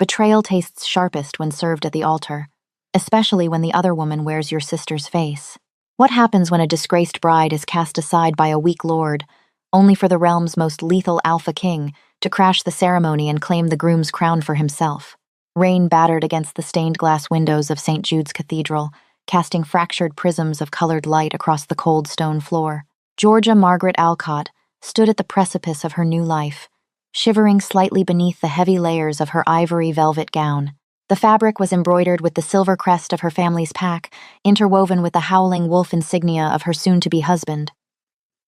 Betrayal tastes sharpest when served at the altar, especially when the other woman wears your sister's face. What happens when a disgraced bride is cast aside by a weak lord, only for the realm's most lethal alpha king to crash the ceremony and claim the groom's crown for himself? Rain battered against the stained glass windows of St. Jude's Cathedral, casting fractured prisms of colored light across the cold stone floor. Georgia Margaret Alcott stood at the precipice of her new life, shivering slightly beneath the heavy layers of her ivory velvet gown. The fabric was embroidered with the silver crest of her family's pack, interwoven with the howling wolf insignia of her soon-to-be husband.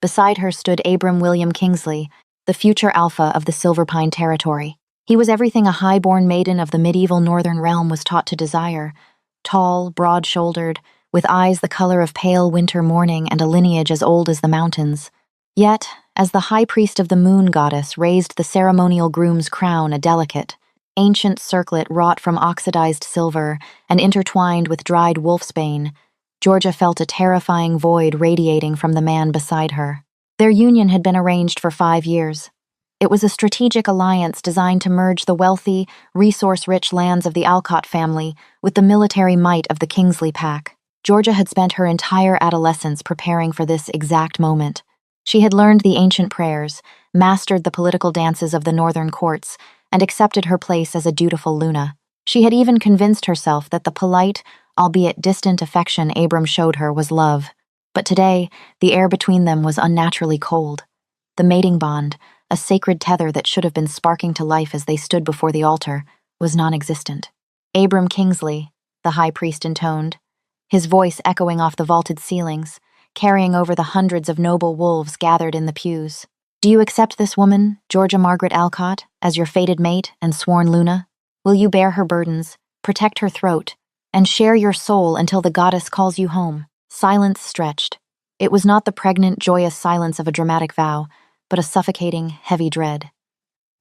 Beside her stood Abram William Kingsley, the future alpha of the Silverpine territory. He was everything a high-born maiden of the medieval northern realm was taught to desire: tall, broad-shouldered, with eyes the color of pale winter morning and a lineage as old as the mountains. Yet, as the high priest of the moon goddess raised the ceremonial groom's crown a delicate, ancient circlet wrought from oxidized silver and intertwined with dried wolfsbane, Georgia felt a terrifying void radiating from the man beside her. Their union had been arranged for 5 years. It was a strategic alliance designed to merge the wealthy, resource-rich lands of the Alcott family with the military might of the Kingsley pack. Georgia had spent her entire adolescence preparing for this exact moment. She had learned the ancient prayers, mastered the political dances of the northern courts, and accepted her place as a dutiful Luna. She had even convinced herself that the polite, albeit distant affection Abram showed her was love. But today, the air between them was unnaturally cold. The mating bond, a sacred tether that should have been sparking to life as they stood before the altar, was non-existent. Abram Kingsley, the high priest intoned, his voice echoing off the vaulted ceilings, carrying over the hundreds of noble wolves gathered in the pews. Do you accept this woman, Georgia Margaret Alcott, as your fated mate and sworn Luna? Will you bear her burdens, protect her throat, and share your soul until the goddess calls you home? Silence stretched. It was not the pregnant, joyous silence of a dramatic vow, but a suffocating, heavy dread.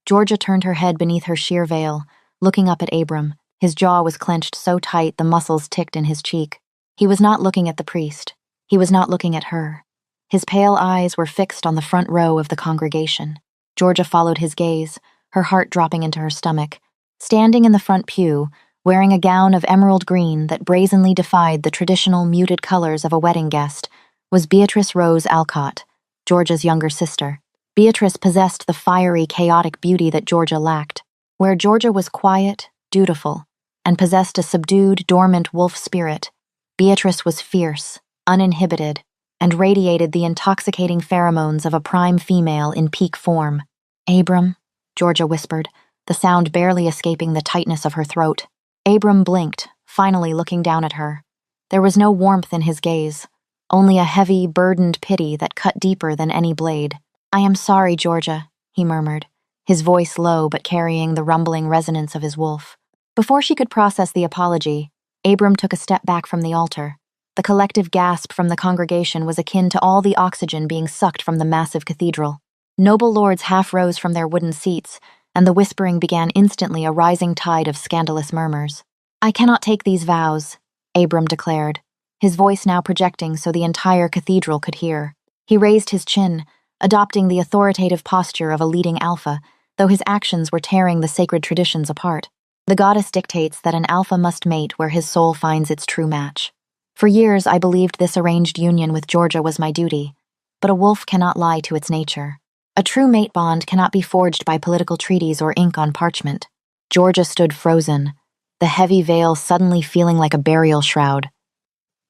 Georgia turned her head beneath her sheer veil, looking up at Abram. His jaw was clenched so tight the muscles ticked in his cheek. He was not looking at the priest. He was not looking at her. His pale eyes were fixed on the front row of the congregation. Georgia followed his gaze, her heart dropping into her stomach. Standing in the front pew, wearing a gown of emerald green that brazenly defied the traditional muted colors of a wedding guest, was Beatrice Rose Alcott, Georgia's younger sister. Beatrice possessed the fiery, chaotic beauty that Georgia lacked. Where Georgia was quiet, dutiful, and possessed a subdued, dormant wolf spirit, Beatrice was fierce, uninhibited, and radiated the intoxicating pheromones of a prime female in peak form. Abram, Georgia whispered, the sound barely escaping the tightness of her throat. Abram blinked, finally looking down at her. There was no warmth in his gaze, only a heavy, burdened pity that cut deeper than any blade. I am sorry, Georgia, he murmured, his voice low but carrying the rumbling resonance of his wolf. Before she could process the apology, Abram took a step back from the altar. The collective gasp from the congregation was akin to all the oxygen being sucked from the massive cathedral. Noble lords half rose from their wooden seats, and the whispering began instantly a rising tide of scandalous murmurs. I cannot take these vows, Abram declared, his voice now projecting so the entire cathedral could hear. He raised his chin, adopting the authoritative posture of a leading alpha, though his actions were tearing the sacred traditions apart. The goddess dictates that an alpha must mate where his soul finds its true match. For years I believed this arranged union with Georgia was my duty, but a wolf cannot lie to its nature. A true mate bond cannot be forged by political treaties or ink on parchment. Georgia stood frozen, the heavy veil suddenly feeling like a burial shroud.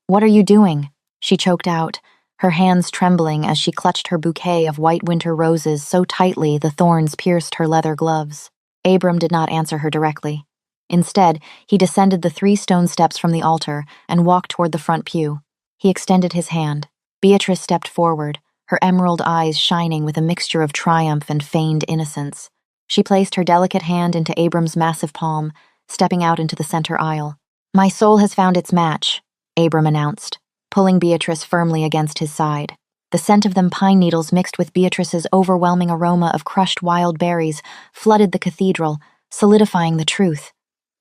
What are you doing? She choked out, her hands trembling as she clutched her bouquet of white winter roses so tightly the thorns pierced her leather gloves. Abram did not answer her directly. Instead, he descended the 3 stone steps from the altar and walked toward the front pew. He extended his hand. Beatrice stepped forward, her emerald eyes shining with a mixture of triumph and feigned innocence. She placed her delicate hand into Abram's massive palm, stepping out into the center aisle. My soul has found its match, Abram announced, pulling Beatrice firmly against his side. The scent of them pine needles mixed with Beatrice's overwhelming aroma of crushed wild berries flooded the cathedral, solidifying the truth.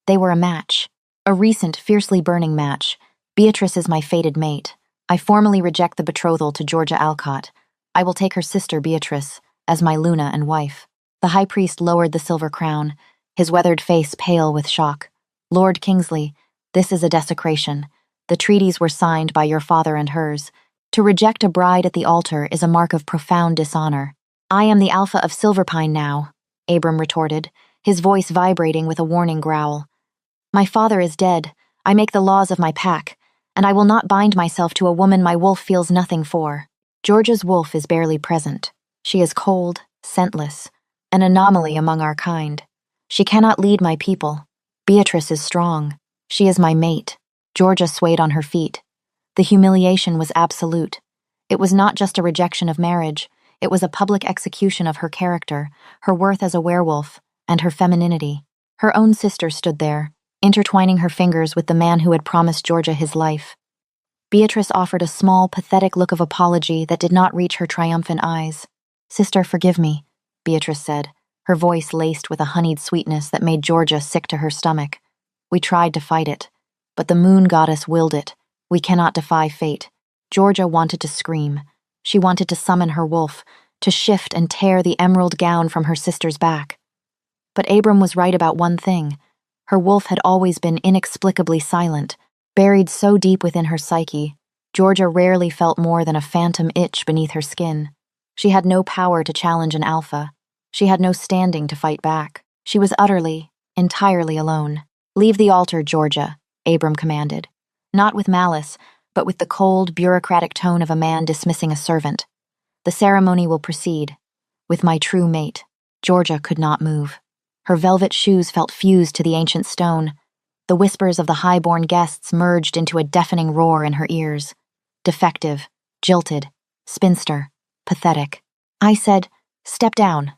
They were a match. A recent, fiercely burning match. Beatrice is my fated mate. I formally reject the betrothal to Georgia Alcott. I will take her sister, Beatrice, as my Luna and wife. The high priest lowered the silver crown, his weathered face pale with shock. "Lord Kingsley, this is a desecration. The treaties were signed by your father and hers. To reject a bride at the altar is a mark of profound dishonor." "I am the Alpha of Silverpine now," Abram retorted, his voice vibrating with a warning growl. "My father is dead. I make the laws of my pack, and I will not bind myself to a woman my wolf feels nothing for." Georgia's wolf is barely present. She is cold, scentless, an anomaly among our kind. She cannot lead my people. Beatrice is strong. She is my mate. Georgia swayed on her feet. The humiliation was absolute. It was not just a rejection of marriage. It was a public execution of her character, her worth as a werewolf, and her femininity. Her own sister stood there, intertwining her fingers with the man who had promised Georgia his life. Beatrice offered a small, pathetic look of apology that did not reach her triumphant eyes. "Sister, forgive me," Beatrice said, her voice laced with a honeyed sweetness that made Georgia sick to her stomach. "We tried to fight it, but the moon goddess willed it. We cannot defy fate." Georgia wanted to scream. She wanted to summon her wolf, to shift and tear the emerald gown from her sister's back. But Abram was right about one thing. Her wolf had always been inexplicably silent. Buried so deep within her psyche, Georgia rarely felt more than a phantom itch beneath her skin. She had no power to challenge an alpha. She had no standing to fight back. She was utterly, entirely alone. "Leave the altar, Georgia," Abram commanded. Not with malice, but with the cold, bureaucratic tone of a man dismissing a servant. "The ceremony will proceed. With my true mate." Georgia could not move. Her velvet shoes felt fused to the ancient stone. The whispers of the high-born guests merged into a deafening roar in her ears. Defective, jilted, spinster, pathetic. "I said, step down,"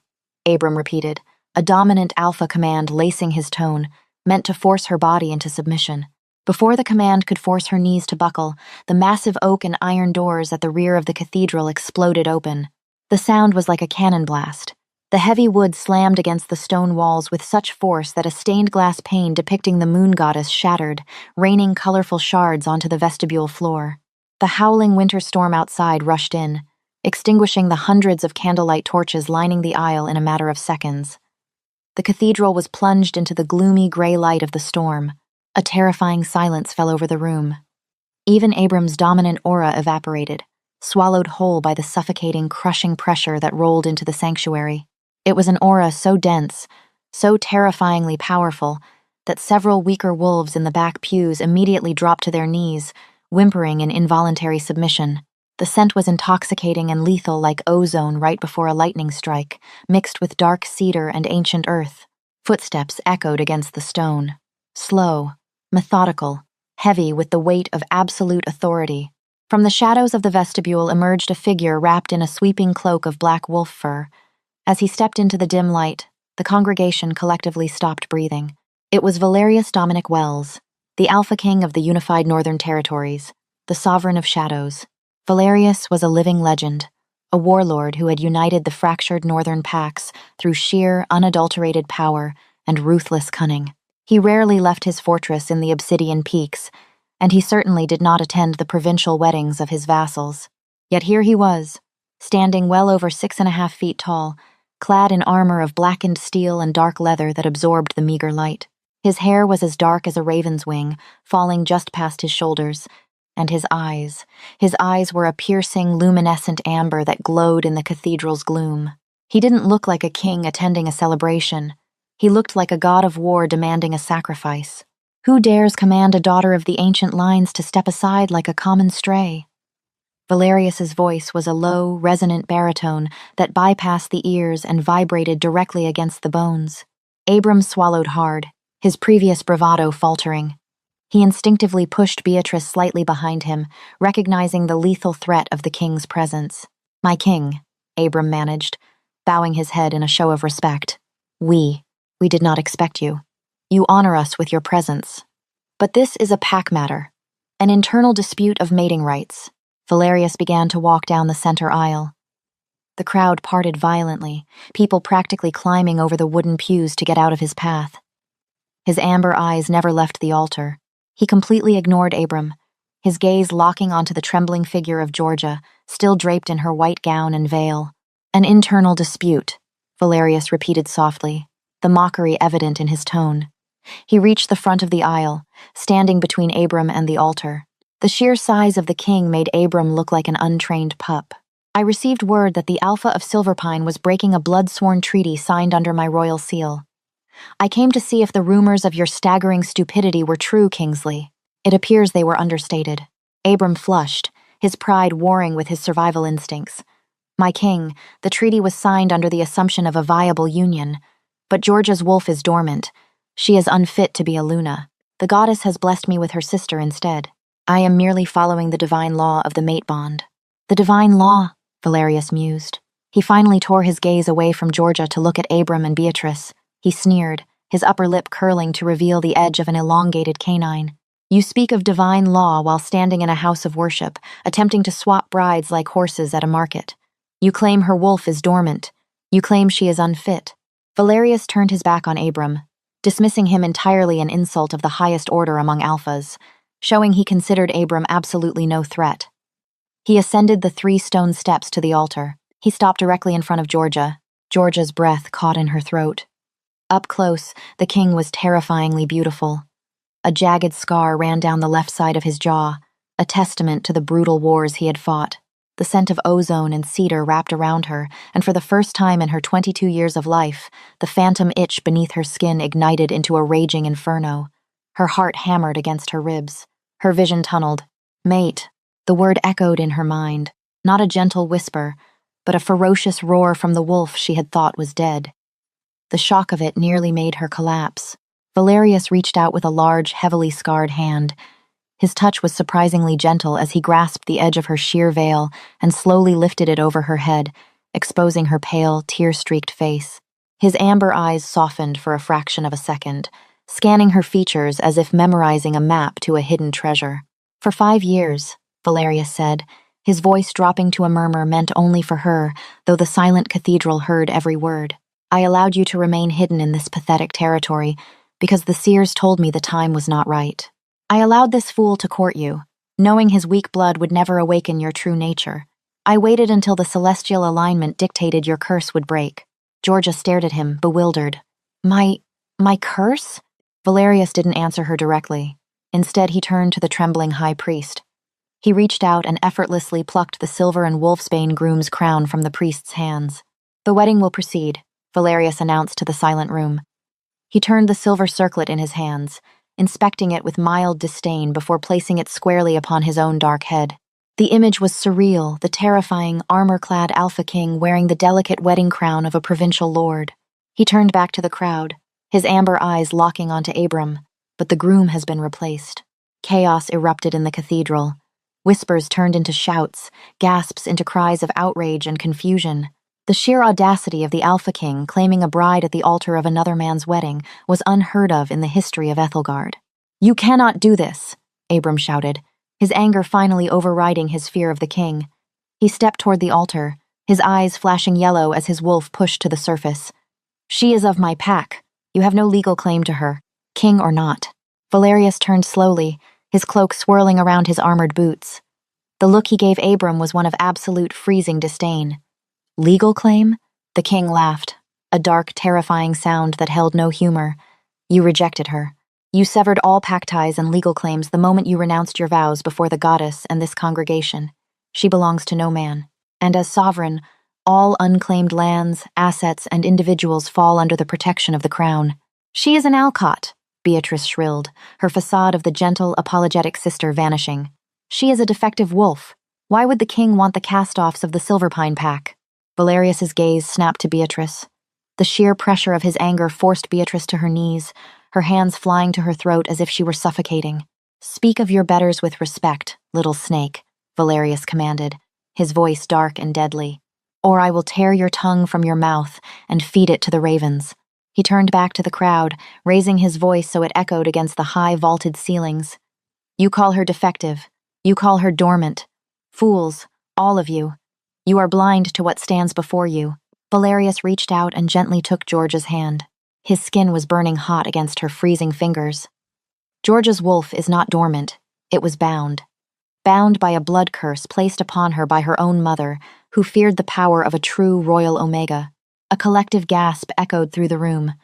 Abram repeated, a dominant alpha command lacing his tone, meant to force her body into submission. Before the command could force her knees to buckle, the massive oak and iron doors at the rear of the cathedral exploded open. The sound was like a cannon blast. The heavy wood slammed against the stone walls with such force that a stained glass pane depicting the moon goddess shattered, raining colorful shards onto the vestibule floor. The howling winter storm outside rushed in, extinguishing the hundreds of candlelight torches lining the aisle in a matter of seconds. The cathedral was plunged into the gloomy gray light of the storm. A terrifying silence fell over the room. Even Abram's dominant aura evaporated, swallowed whole by the suffocating, crushing pressure that rolled into the sanctuary. It was an aura so dense, so terrifyingly powerful, that several weaker wolves in the back pews immediately dropped to their knees, whimpering in involuntary submission. The scent was intoxicating and lethal like ozone right before a lightning strike, mixed with dark cedar and ancient earth. Footsteps echoed against the stone. Slow, methodical, heavy with the weight of absolute authority. From the shadows of the vestibule emerged a figure wrapped in a sweeping cloak of black wolf fur. As he stepped into the dim light, the congregation collectively stopped breathing. It was Valerius Dominic Wells, the Alpha King of the unified Northern Territories, the Sovereign of Shadows. Valerius was a living legend, a warlord who had united the fractured Northern packs through sheer, unadulterated power and ruthless cunning. He rarely left his fortress in the Obsidian Peaks, and he certainly did not attend the provincial weddings of his vassals. Yet here he was, standing well over 6.5 feet tall, clad in armor of blackened steel and dark leather that absorbed the meager light. His hair was as dark as a raven's wing, falling just past his shoulders, and his eyes were a piercing, luminescent amber that glowed in the cathedral's gloom. He didn't look like a king attending a celebration. He looked like a god of war demanding a sacrifice. Who dares command a daughter of the ancient lines to step aside like a common stray? Valerius's voice was a low, resonant baritone that bypassed the ears and vibrated directly against the bones. Abram swallowed hard, his previous bravado faltering. He instinctively pushed Beatrice slightly behind him, recognizing the lethal threat of the king's presence. "My king," Abram managed, bowing his head in a show of respect. We did not expect you. You honor us with your presence. But this is a pack matter, an internal dispute of mating rights." Valerius began to walk down the center aisle. The crowd parted violently, people practically climbing over the wooden pews to get out of his path. His amber eyes never left the altar. He completely ignored Abram, his gaze locking onto the trembling figure of Georgia, still draped in her white gown and veil. "An internal dispute," Valerius repeated softly. the mockery evident in his tone. He reached the front of the aisle, standing between Abram and the altar. The sheer size of the king made Abram look like an untrained pup. I received word that the Alpha of Silverpine was breaking a blood-sworn treaty signed under my royal seal. I came to see if the rumors of your staggering stupidity were true, Kingsley. It appears they were understated. Abram flushed, his pride warring with his survival instincts. My king, the treaty was signed under the assumption of a viable union, but Georgia's wolf is dormant. She is unfit to be a Luna. The goddess has blessed me with her sister instead. I am merely following the divine law of the mate bond. The divine law, Valerius mused. He finally tore his gaze away from Georgia to look at Abram and Beatrice. He sneered, his upper lip curling to reveal the edge of an elongated canine. You speak of divine law while standing in a house of worship, attempting to swap brides like horses at a market. You claim her wolf is dormant. You claim she is unfit. Valerius turned his back on Abram, dismissing him entirely an insult of the highest order among alphas, showing he considered Abram absolutely no threat. He ascended the 3 stone steps to the altar. He stopped directly in front of Georgia. Georgia's breath caught in her throat. Up close, the king was terrifyingly beautiful. A jagged scar ran down the left side of his jaw, a testament to the brutal wars he had fought. The scent of ozone and cedar wrapped around her, and for the first time in her 22 years of life, the phantom itch beneath her skin ignited into a raging inferno. Her heart hammered against her ribs. Her vision tunneled. Mate. The word echoed in her mind, not a gentle whisper, but a ferocious roar from the wolf she had thought was dead. The shock of it nearly made her collapse. Valerius reached out with a large, heavily scarred hand. His touch was surprisingly gentle as he grasped the edge of her sheer veil and slowly lifted it over her head, exposing her pale, tear-streaked face. His amber eyes softened for a fraction of a second, scanning her features as if memorizing a map to a hidden treasure. For 5 years, Valerius said, his voice dropping to a murmur meant only for her, though the silent cathedral heard every word. I allowed you to remain hidden in this pathetic territory because the seers told me the time was not right. I allowed this fool to court you, knowing his weak blood would never awaken your true nature. I waited until the celestial alignment dictated your curse would break. Georgia stared at him, bewildered. My curse? Valerius didn't answer her directly. Instead, he turned to the trembling high priest. He reached out and effortlessly plucked the silver and wolfsbane groom's crown from the priest's hands. The wedding will proceed, Valerius announced to the silent room. He turned the silver circlet in his hands, inspecting it with mild disdain before placing it squarely upon his own dark head. The image was surreal, the terrifying, armor-clad Alpha King wearing the delicate wedding crown of a provincial lord. He turned back to the crowd, his amber eyes locking onto Abram, but the groom has been replaced. Chaos erupted in the cathedral. Whispers turned into shouts, gasps into cries of outrage and confusion. The sheer audacity of the Alpha King claiming a bride at the altar of another man's wedding was unheard of in the history of Ethelgard. "You cannot do this," Abram shouted, his anger finally overriding his fear of the king. He stepped toward the altar, his eyes flashing yellow as his wolf pushed to the surface. "She is of my pack. You have no legal claim to her, king or not." Valerius turned slowly, his cloak swirling around his armored boots. The look he gave Abram was one of absolute freezing disdain. "Legal claim?" The king laughed, a dark, terrifying sound that held no humor. "You rejected her. You severed all pact ties and legal claims the moment you renounced your vows before the goddess and this congregation. She belongs to no man. And as sovereign, all unclaimed lands, assets, and individuals fall under the protection of the crown." "She is an Alcott," Beatrice shrilled, her facade of the gentle, apologetic sister vanishing. "She is a defective wolf. Why would the king want the cast-offs of the Silverpine pack?" Valerius's gaze snapped to Beatrice. The sheer pressure of his anger forced Beatrice to her knees, her hands flying to her throat as if she were suffocating. "Speak of your betters with respect, little snake," Valerius commanded, his voice dark and deadly. "Or I will tear your tongue from your mouth and feed it to the ravens." He turned back to the crowd, raising his voice so it echoed against the high vaulted ceilings. "You call her defective. You call her dormant. Fools, all of you. You are blind to what stands before you." Valerius reached out and gently took Georgia's hand. His skin was burning hot against her freezing fingers. "Georgia's wolf is not dormant. It was bound. Bound by a blood curse placed upon her by her own mother, who feared the power of a true royal Omega." A collective gasp echoed through the room.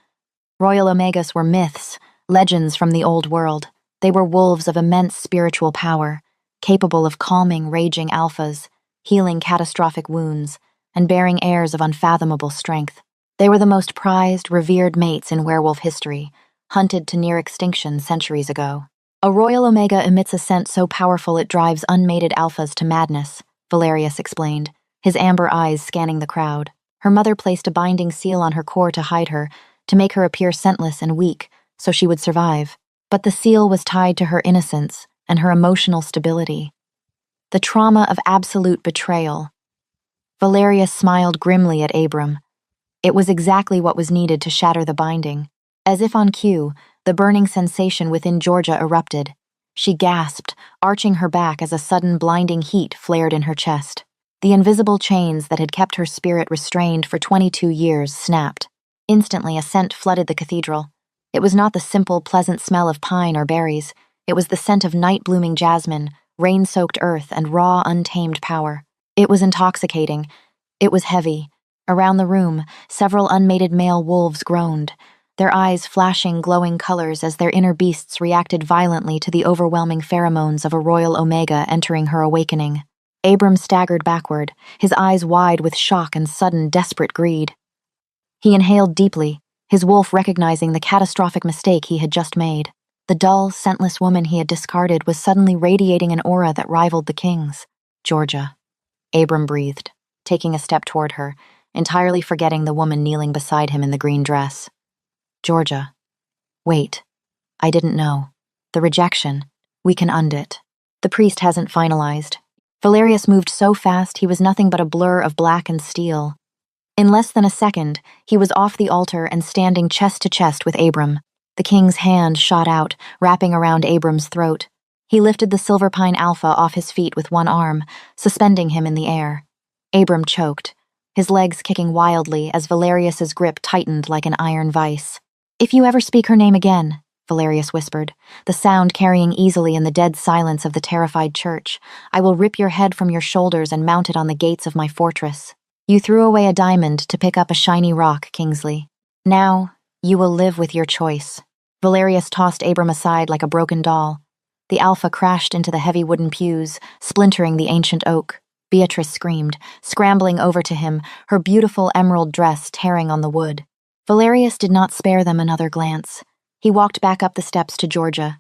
Royal Omegas were myths, legends from the old world. They were wolves of immense spiritual power, capable of calming raging alphas, healing catastrophic wounds, and bearing heirs of unfathomable strength. They were the most prized, revered mates in werewolf history, hunted to near extinction centuries ago. A Royal Omega emits a scent so powerful it drives unmated alphas to madness, Valerius explained, his amber eyes scanning the crowd. Her mother placed a binding seal on her core to hide her, to make her appear scentless and weak, so she would survive. But the seal was tied to her innocence and her emotional stability. The trauma of absolute betrayal. Valerius smiled grimly at Abram. It was exactly what was needed to shatter the binding. As if on cue, the burning sensation within Georgia erupted. She gasped, arching her back as a sudden blinding heat flared in her chest. The invisible chains that had kept her spirit restrained for 22 years snapped. Instantly, a scent flooded the cathedral. It was not the simple, pleasant smell of pine or berries. It was the scent of night-blooming jasmine, rain-soaked earth, and raw, untamed power. It was intoxicating. It was heavy. Around the room, several unmated male wolves groaned, their eyes flashing glowing colors as their inner beasts reacted violently to the overwhelming pheromones of a Royal Omega entering her awakening. Abram staggered backward, his eyes wide with shock and sudden, desperate greed. He inhaled deeply, his wolf recognizing the catastrophic mistake he had just made. The dull, scentless woman he had discarded was suddenly radiating an aura that rivaled the king's. Georgia. Abram breathed, taking a step toward her, entirely forgetting the woman kneeling beside him in the green dress. Georgia. Wait. I didn't know. The rejection. We can undo it. The priest hasn't finalized. Valerius moved so fast he was nothing but a blur of black and steel. In less than a second, he was off the altar and standing chest to chest with Abram. The king's hand shot out, wrapping around Abram's throat. He lifted the Silverpine Alpha off his feet with one arm, suspending him in the air. Abram choked, his legs kicking wildly as Valerius's grip tightened like an iron vice. If you ever speak her name again, Valerius whispered, the sound carrying easily in the dead silence of the terrified church, I will rip your head from your shoulders and mount it on the gates of my fortress. You threw away a diamond to pick up a shiny rock, Kingsley. Now, you will live with your choice. Valerius tossed Abram aside like a broken doll. The Alpha crashed into the heavy wooden pews, splintering the ancient oak. Beatrice screamed, scrambling over to him, her beautiful emerald dress tearing on the wood. Valerius did not spare them another glance. He walked back up the steps to Georgia.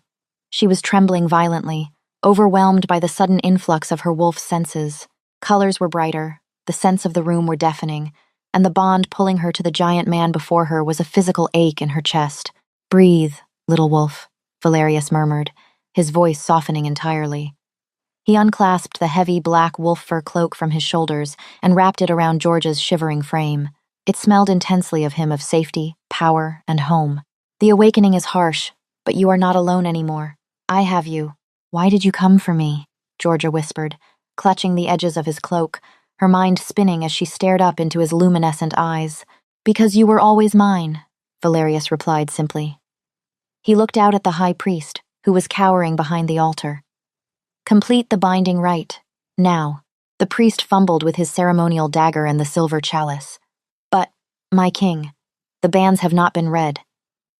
She was trembling violently, overwhelmed by the sudden influx of her wolf's senses. Colors were brighter, the scents of the room were deafening, and the bond pulling her to the giant man before her was a physical ache in her chest. Breathe, little wolf, Valerius murmured, his voice softening entirely. He unclasped the heavy black wolf fur cloak from his shoulders and wrapped it around Georgia's shivering frame. It smelled intensely of him, of safety, power, and home. The awakening is harsh, but you are not alone anymore. I have you. Why did you come for me? Georgia whispered, clutching the edges of his cloak, her mind spinning as she stared up into his luminescent eyes. Because you were always mine, Valerius replied simply. He looked out at the high priest, who was cowering behind the altar. Complete the binding rite. Now. The priest fumbled with his ceremonial dagger and the silver chalice. But, my king, the banns have not been read.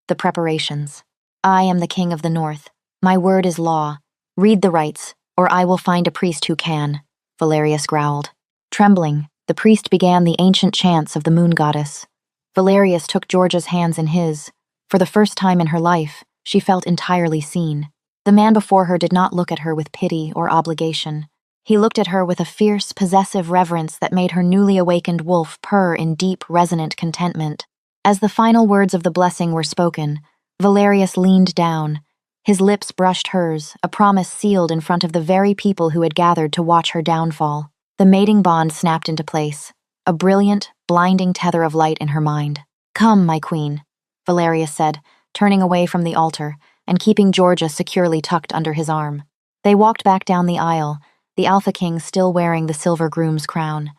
The preparations. I am the king of the north. My word is law. Read the rites, or I will find a priest who can, Valerius growled. Trembling, the priest began the ancient chants of the moon goddess. Valerius took Georgia's hands in his. For the first time in her life, she felt entirely seen. The man before her did not look at her with pity or obligation. He looked at her with a fierce, possessive reverence that made her newly awakened wolf purr in deep, resonant contentment. As the final words of the blessing were spoken, Valerius leaned down. His lips brushed hers, a promise sealed in front of the very people who had gathered to watch her downfall. The mating bond snapped into place, a brilliant, blinding tether of light in her mind. Come, my queen, Valerius said, turning away from the altar and keeping Georgia securely tucked under his arm. They walked back down the aisle, the Alpha King still wearing the silver groom's crown.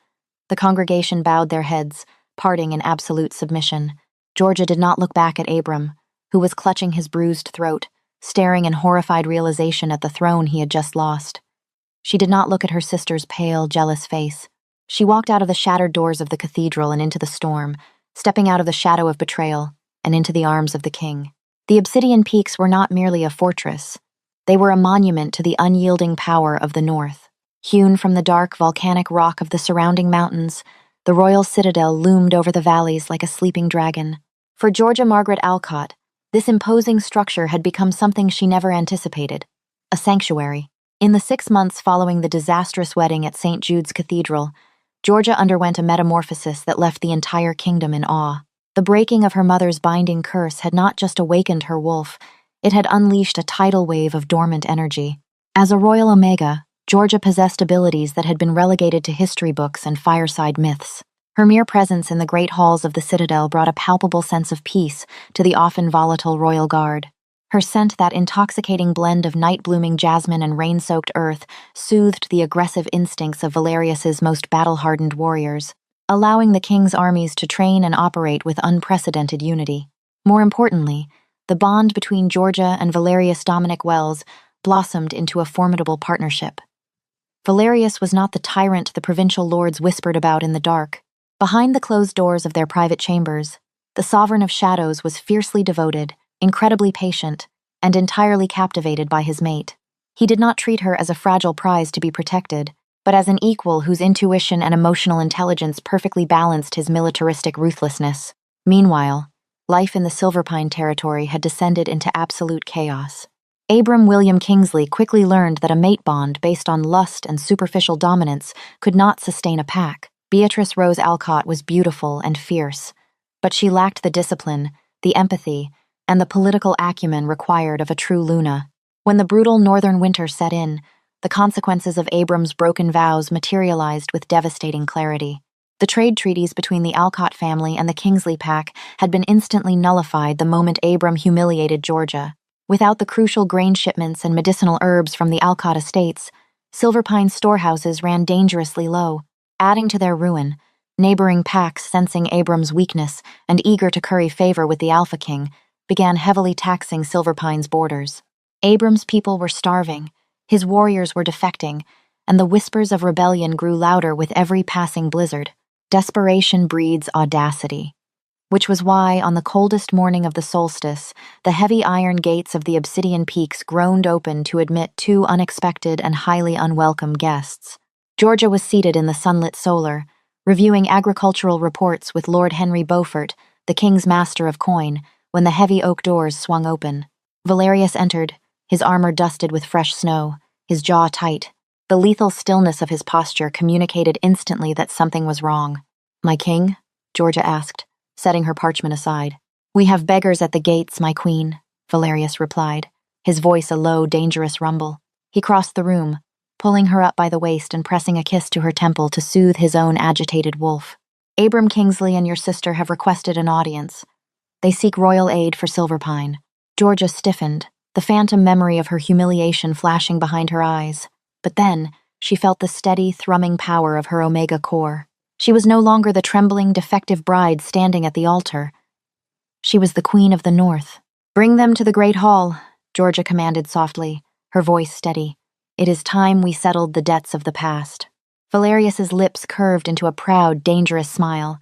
The congregation bowed their heads, parting in absolute submission. Georgia did not look back at Abram, who was clutching his bruised throat, staring in horrified realization at the throne he had just lost. She did not look at her sister's pale, jealous face. She walked out of the shattered doors of the cathedral and into the storm, stepping out of the shadow of betrayal, and into the arms of the king. The Obsidian Peaks were not merely a fortress. They were a monument to the unyielding power of the North. Hewn from the dark volcanic rock of the surrounding mountains, the royal citadel loomed over the valleys like a sleeping dragon. For Georgia Margaret Alcott, this imposing structure had become something she never anticipated: a sanctuary. In the 6 months following the disastrous wedding at St. Jude's Cathedral, Georgia underwent a metamorphosis that left the entire kingdom in awe. The breaking of her mother's binding curse had not just awakened her wolf, it had unleashed a tidal wave of dormant energy. As a royal Omega, Georgia possessed abilities that had been relegated to history books and fireside myths. Her mere presence in the great halls of the citadel brought a palpable sense of peace to the often volatile royal guard. Her scent, that intoxicating blend of night-blooming jasmine and rain-soaked earth, soothed the aggressive instincts of Valerius's most battle-hardened warriors, allowing the king's armies to train and operate with unprecedented unity. More importantly, the bond between Georgia and Valerius Dominic Wells blossomed into a formidable partnership. Valerius was not the tyrant the provincial lords whispered about in the dark. Behind the closed doors of their private chambers, the Sovereign of Shadows was fiercely devoted, incredibly patient, and entirely captivated by his mate. He did not treat her as a fragile prize to be protected, but as an equal whose intuition and emotional intelligence perfectly balanced his militaristic ruthlessness. Meanwhile, life in the Silverpine territory had descended into absolute chaos. Abram William Kingsley quickly learned that a mate bond based on lust and superficial dominance could not sustain a pack. Beatrice Rose Alcott was beautiful and fierce, but she lacked the discipline, the empathy, and the political acumen required of a true Luna. When the brutal northern winter set in, the consequences of Abram's broken vows materialized with devastating clarity. The trade treaties between the Alcott family and the Kingsley pack had been instantly nullified the moment Abram humiliated Georgia. Without the crucial grain shipments and medicinal herbs from the Alcott estates, Silverpine's storehouses ran dangerously low. Adding to their ruin, neighboring packs, sensing Abram's weakness and eager to curry favor with the Alpha King, began heavily taxing Silverpine's borders. Abram's people were starving, his warriors were defecting, and the whispers of rebellion grew louder with every passing blizzard. Desperation breeds audacity. Which was why, on the coldest morning of the solstice, the heavy iron gates of the Obsidian Peaks groaned open to admit 2 unexpected and highly unwelcome guests. Georgia was seated in the sunlit solar, reviewing agricultural reports with Lord Henry Beaufort, the king's master of coin, when the heavy oak doors swung open. Valerius entered, his armor dusted with fresh snow, his jaw tight. The lethal stillness of his posture communicated instantly that something was wrong. "My king?" Georgia asked, setting her parchment aside. "We have beggars at the gates, my queen," Valerius replied, his voice a low, dangerous rumble. He crossed the room, pulling her up by the waist and pressing a kiss to her temple to soothe his own agitated wolf. "Abram Kingsley and your sister have requested an audience. They seek royal aid for Silverpine." Georgia stiffened, the phantom memory of her humiliation flashing behind her eyes. But then, she felt the steady, thrumming power of her Omega core. She was no longer the trembling, defective bride standing at the altar. She was the Queen of the North. "Bring them to the Great Hall," Georgia commanded softly, her voice steady. "It is time we settled the debts of the past." Valerius's lips curved into a proud, dangerous smile.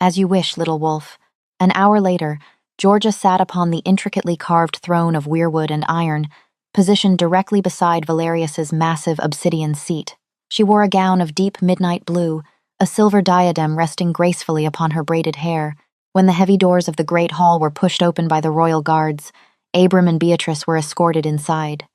"As you wish, little wolf." An hour later, Georgia sat upon the intricately carved throne of weirwood and iron, positioned directly beside Valerius's massive obsidian seat. She wore a gown of deep midnight blue, a silver diadem resting gracefully upon her braided hair. When the heavy doors of the great hall were pushed open by the royal guards, Abram and Beatrice were escorted inside.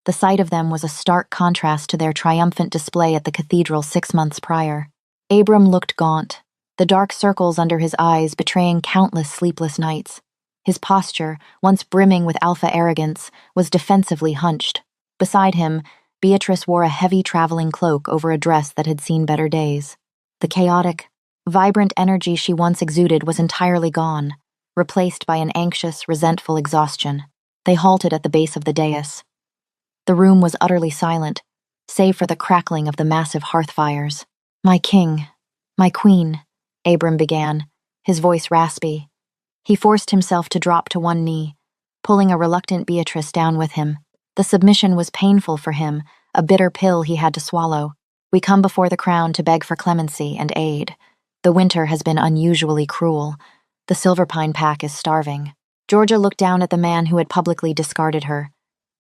The sight of them was a stark contrast to their triumphant display at the cathedral 6 months prior. Abram looked gaunt, the dark circles under his eyes betraying countless sleepless nights. His posture, once brimming with alpha arrogance, was defensively hunched. Beside him, Beatrice wore a heavy traveling cloak over a dress that had seen better days. The chaotic, vibrant energy she once exuded was entirely gone, replaced by an anxious, resentful exhaustion. They halted at the base of the dais. The room was utterly silent, save for the crackling of the massive hearth fires. "My king, my queen," Abram began, his voice raspy. He forced himself to drop to one knee, pulling a reluctant Beatrice down with him. The submission was painful for him, a bitter pill he had to swallow. "We come before the crown to beg for clemency and aid. The winter has been unusually cruel. The Silverpine pack is starving. Georgia looked down at the man who had publicly discarded her.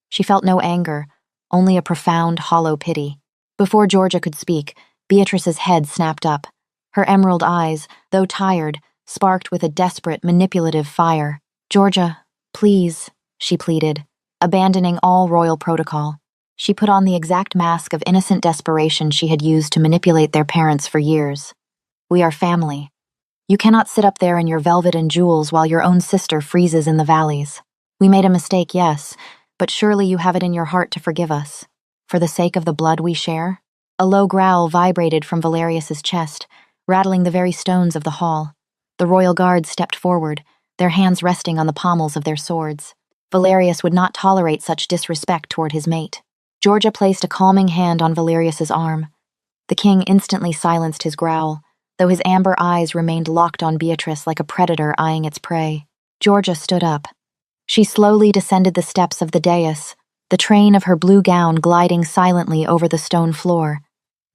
She felt no anger, only a profound, hollow pity. Before Georgia could speak, Beatrice's head snapped up. Her emerald eyes, though tired, sparked with a desperate, manipulative fire. "Georgia, please," she pleaded, abandoning all royal protocol. She put on the exact mask of innocent desperation she had used to manipulate their parents for years. "We are family. You cannot sit up there in your velvet and jewels while your own sister freezes in the valleys. We made a mistake, yes, but surely you have it in your heart to forgive us. For the sake of the blood we share?" A low growl vibrated from Valerius's chest, rattling the very stones of the hall. The royal guards stepped forward, their hands resting on the pommels of their swords. Valerius would not tolerate such disrespect toward his mate. Georgia placed a calming hand on Valerius's arm. The king instantly silenced his growl, though his amber eyes remained locked on Beatrice like a predator eyeing its prey. Georgia stood up. She slowly descended the steps of the dais, the train of her blue gown gliding silently over the stone floor.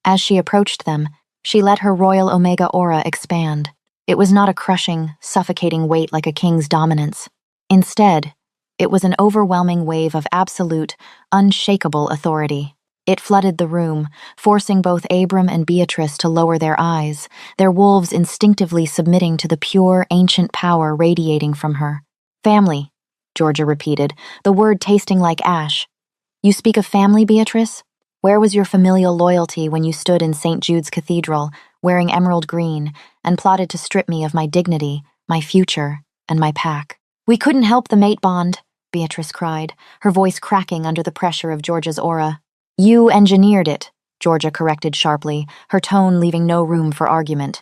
As she approached them, she let her royal Omega aura expand. It was not a crushing, suffocating weight like a king's dominance. Instead, it was an overwhelming wave of absolute, unshakable authority. It flooded the room, forcing both Abram and Beatrice to lower their eyes, their wolves instinctively submitting to the pure, ancient power radiating from her. "Family," Georgia repeated, the word tasting like ash. "You speak of family, Beatrice? Where was your familial loyalty when you stood in St. Jude's Cathedral, wearing emerald green, and plotted to strip me of my dignity, my future, and my pack?" "We couldn't help the mate bond," Beatrice cried, her voice cracking under the pressure of Georgia's aura. "You engineered it," Georgia corrected sharply, her tone leaving no room for argument.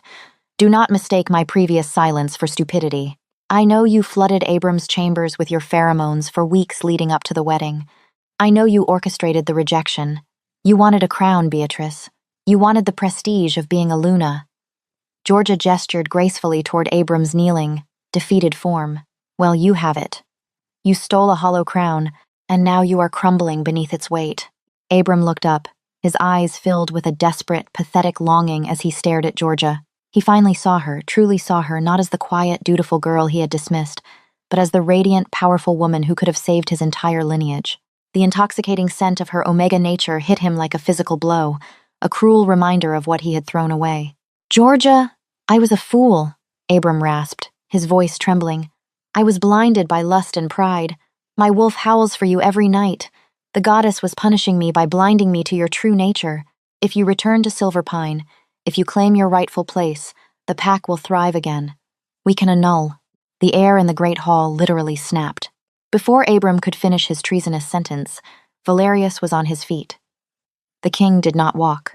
"Do not mistake my previous silence for stupidity. I know you flooded Abram's chambers with your pheromones for weeks leading up to the wedding. I know you orchestrated the rejection. You wanted a crown, Beatrice. You wanted the prestige of being a Luna." Georgia gestured gracefully toward Abram's kneeling, defeated form. "Well, you have it. You stole a hollow crown, and now you are crumbling beneath its weight." Abram looked up, his eyes filled with a desperate, pathetic longing as he stared at Georgia. He finally saw her, truly saw her, not as the quiet, dutiful girl he had dismissed, but as the radiant, powerful woman who could have saved his entire lineage. The intoxicating scent of her Omega nature hit him like a physical blow, a cruel reminder of what he had thrown away. "Georgia, I was a fool," Abram rasped, his voice trembling. "I was blinded by lust and pride. My wolf howls for you every night. The goddess was punishing me by blinding me to your true nature. If you return to Silverpine, if you claim your rightful place, the pack will thrive again. We can annul." The air in the great hall literally snapped. Before Abram could finish his treasonous sentence, Valerius was on his feet. The king did not walk.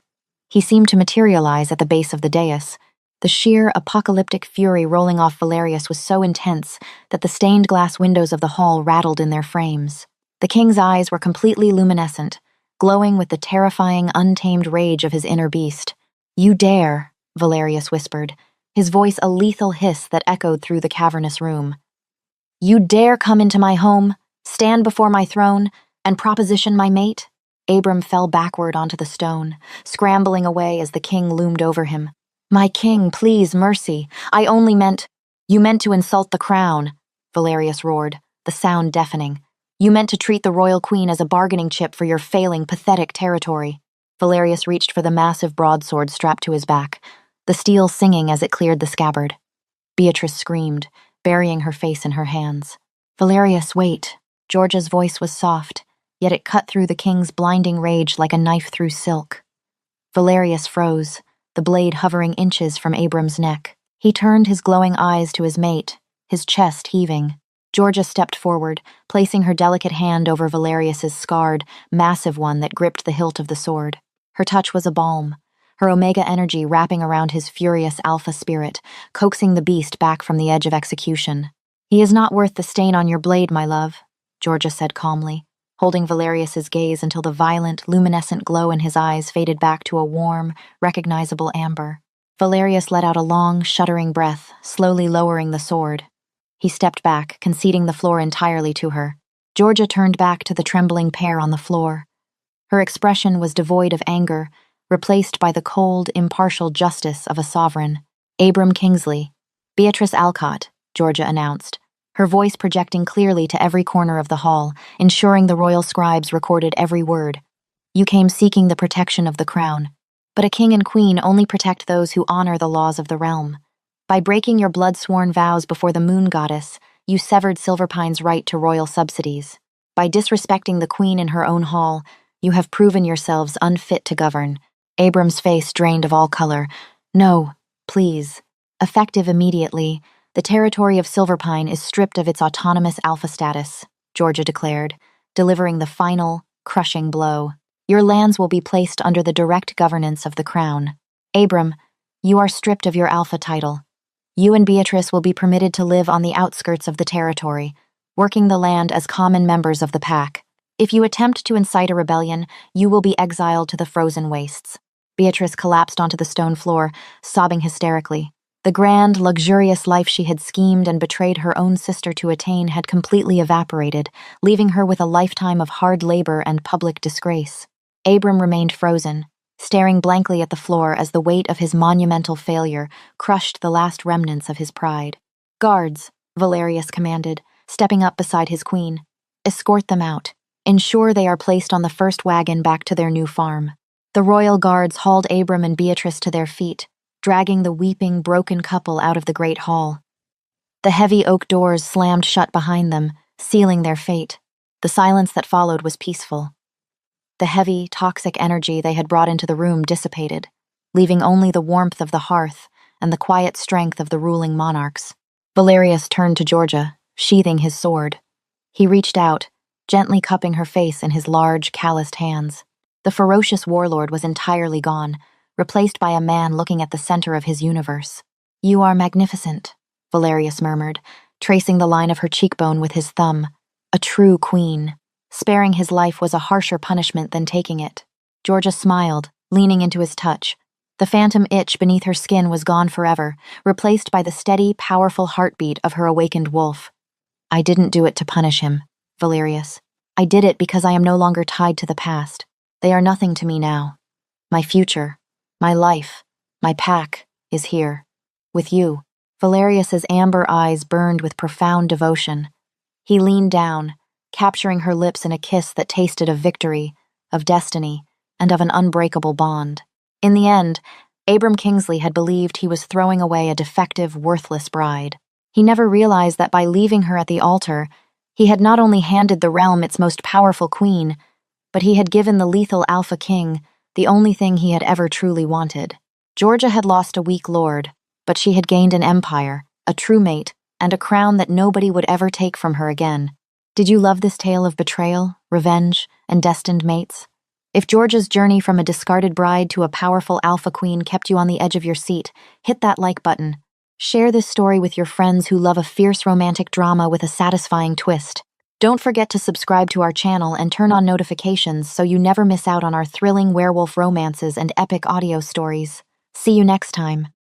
He seemed to materialize at the base of the dais. The sheer, apocalyptic fury rolling off Valerius was so intense that the stained glass windows of the hall rattled in their frames. The king's eyes were completely luminescent, glowing with the terrifying, untamed rage of his inner beast. "You dare," Valerius whispered, his voice a lethal hiss that echoed through the cavernous room. "You dare come into my home, stand before my throne, and proposition my mate?" Abram fell backward onto the stone, scrambling away as the king loomed over him. "My king, please, mercy. I only meant—" "You meant to insult the crown," Valerius roared, the sound deafening. "You meant to treat the royal queen as a bargaining chip for your failing, pathetic territory." Valerius reached for the massive broadsword strapped to his back, the steel singing as it cleared the scabbard. Beatrice screamed, burying her face in her hands. "Valerius, wait." Georgia's voice was soft, yet it cut through the king's blinding rage like a knife through silk. Valerius froze, the blade hovering inches from Abram's neck. He turned his glowing eyes to his mate, his chest heaving. Georgia stepped forward, placing her delicate hand over Valerius's scarred, massive one that gripped the hilt of the sword. Her touch was a balm, her Omega energy wrapping around his furious alpha spirit, coaxing the beast back from the edge of execution. "He is not worth the stain on your blade, my love," Georgia said calmly, holding Valerius's gaze until the violent, luminescent glow in his eyes faded back to a warm, recognizable amber. Valerius let out a long, shuddering breath, slowly lowering the sword. He stepped back, conceding the floor entirely to her. Georgia turned back to the trembling pair on the floor. Her expression was devoid of anger, replaced by the cold, impartial justice of a sovereign. "Abram Kingsley, Beatrice Alcott," Georgia announced, her voice projecting clearly to every corner of the hall, ensuring the royal scribes recorded every word. You came seeking the protection of the crown. But a king and queen only protect those who honor the laws of the realm. By breaking your blood-sworn vows before the moon goddess, you severed Silverpine's right to royal subsidies. By disrespecting the queen in her own hall, you have proven yourselves unfit to govern. Abram's face drained of all color. No, please. Effective immediately, the territory of Silverpine is stripped of its autonomous alpha status, Georgia declared, delivering the final, crushing blow. Your lands will be placed under the direct governance of the crown. Abram, you are stripped of your alpha title. You and Beatrice will be permitted to live on the outskirts of the territory, working the land as common members of the pack. If you attempt to incite a rebellion, you will be exiled to the frozen wastes. Beatrice collapsed onto the stone floor, sobbing hysterically. The grand, luxurious life she had schemed and betrayed her own sister to attain had completely evaporated, leaving her with a lifetime of hard labor and public disgrace. Abram remained frozen, staring blankly at the floor as the weight of his monumental failure crushed the last remnants of his pride. Guards, Valerius commanded, stepping up beside his queen. Escort them out. Ensure they are placed on the first wagon back to their new farm. The royal guards hauled Abram and Beatrice to their feet, dragging the weeping, broken couple out of the great hall. The heavy oak doors slammed shut behind them, sealing their fate. The silence that followed was peaceful. The heavy, toxic energy they had brought into the room dissipated, leaving only the warmth of the hearth and the quiet strength of the ruling monarchs. Valerius turned to Georgia, sheathing his sword. He reached out, gently cupping her face in his large, calloused hands. The ferocious warlord was entirely gone, replaced by a man looking at the center of his universe. You are magnificent, Valerius murmured, tracing the line of her cheekbone with his thumb. A true queen. Sparing his life was a harsher punishment than taking it. Georgia smiled, leaning into his touch. The phantom itch beneath her skin was gone forever, replaced by the steady, powerful heartbeat of her awakened wolf. I didn't do it to punish him, Valerius. I did it because I am no longer tied to the past. They are nothing to me now. My future, my life, my pack is here. With you. Valerius's amber eyes burned with profound devotion. He leaned down, capturing her lips in a kiss that tasted of victory, of destiny, and of an unbreakable bond. In the end, Abram Kingsley had believed he was throwing away a defective, worthless bride. He never realized that by leaving her at the altar, he had not only handed the realm its most powerful queen, but he had given the lethal Alpha King the only thing he had ever truly wanted. Georgia had lost a weak lord, but she had gained an empire, a true mate, and a crown that nobody would ever take from her again. Did you love this tale of betrayal, revenge, and destined mates? If Georgia's journey from a discarded bride to a powerful alpha queen kept you on the edge of your seat, hit that like button. Share this story with your friends who love a fierce romantic drama with a satisfying twist. Don't forget to subscribe to our channel and turn on notifications so you never miss out on our thrilling werewolf romances and epic audio stories. See you next time.